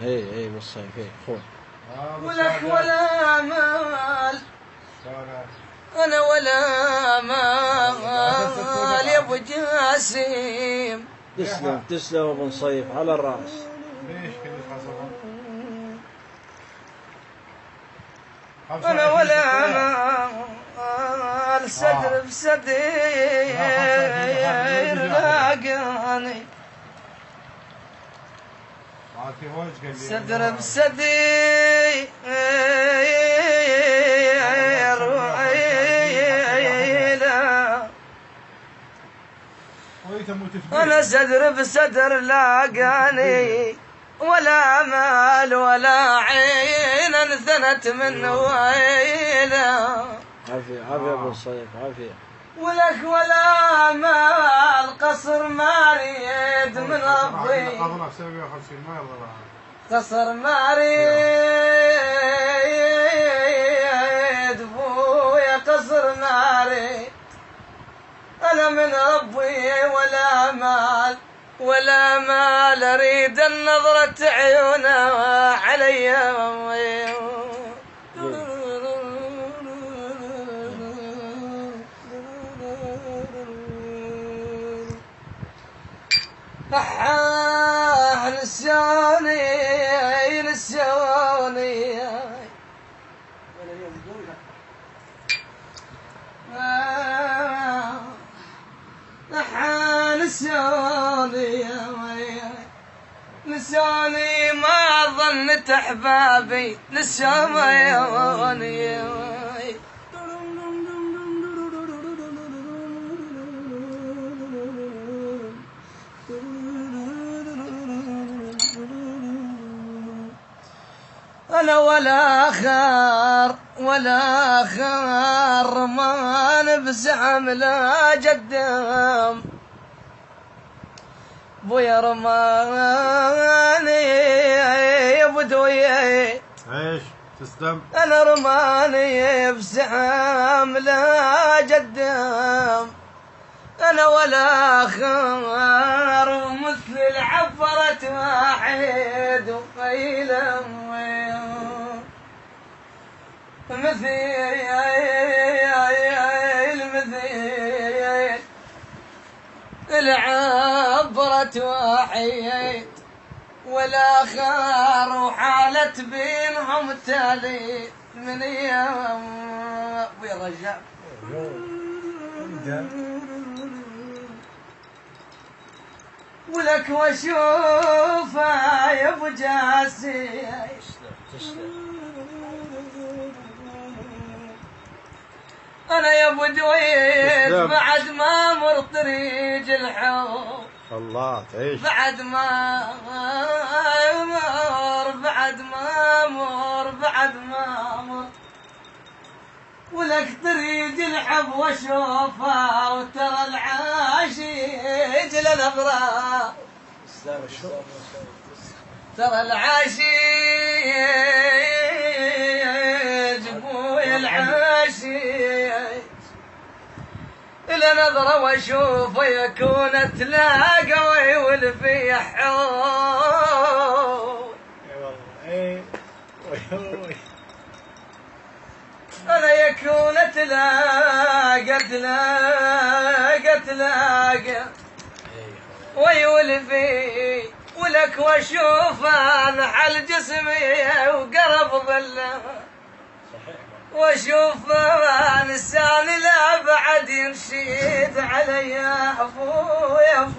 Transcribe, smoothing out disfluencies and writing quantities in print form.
اي بالصيف اخوي. ولك ولا مال انا ولا مال يا ابو جاسم. تسلم ابو نصيف على الراس. ليش كذا حسبه؟ انا ولا مال صدر بصدير لاقاني صدر بصدير أنا صدر بصدر لاقاني ولا مال ولا عين انثنت من ويله. عافية عافية ابو نصيف عافية. ولك ولا مال قصر ما اريد من ربي قصر ما اريد بويا قصر ما اريد انا من ربي ولا مال اريد النظرة عيونه علي. نسيوني نسوني ما ظنت احبابي نسوني. انا ولا خار ما نبزعم لا جدام بويا رماني يا بدويت. ايش تسلم. انا رماني بزعم لا جدام انا ولا خار مثل العفرة واحد وقيلم مثيل العبرة واحد ولا خار وحالت بينهم تالي من يوم ويرجع ولك واشوفها يا ابو جاسي. انا يا ابو دويت بعد ما مر طريق الحب الله تعيش بعد ما مر ولك طريق الحب واشوفها وترى العاشق لنظرة ترى العاشق بويا العاشق لنظرة واشوفه يكون تلاقى ويول في حول. أنا يكون تلاقى ويول في ولك واشوفه محل جسمي وقرب ظله واشوف لساني لا بعد ينشيد علي يا ابويا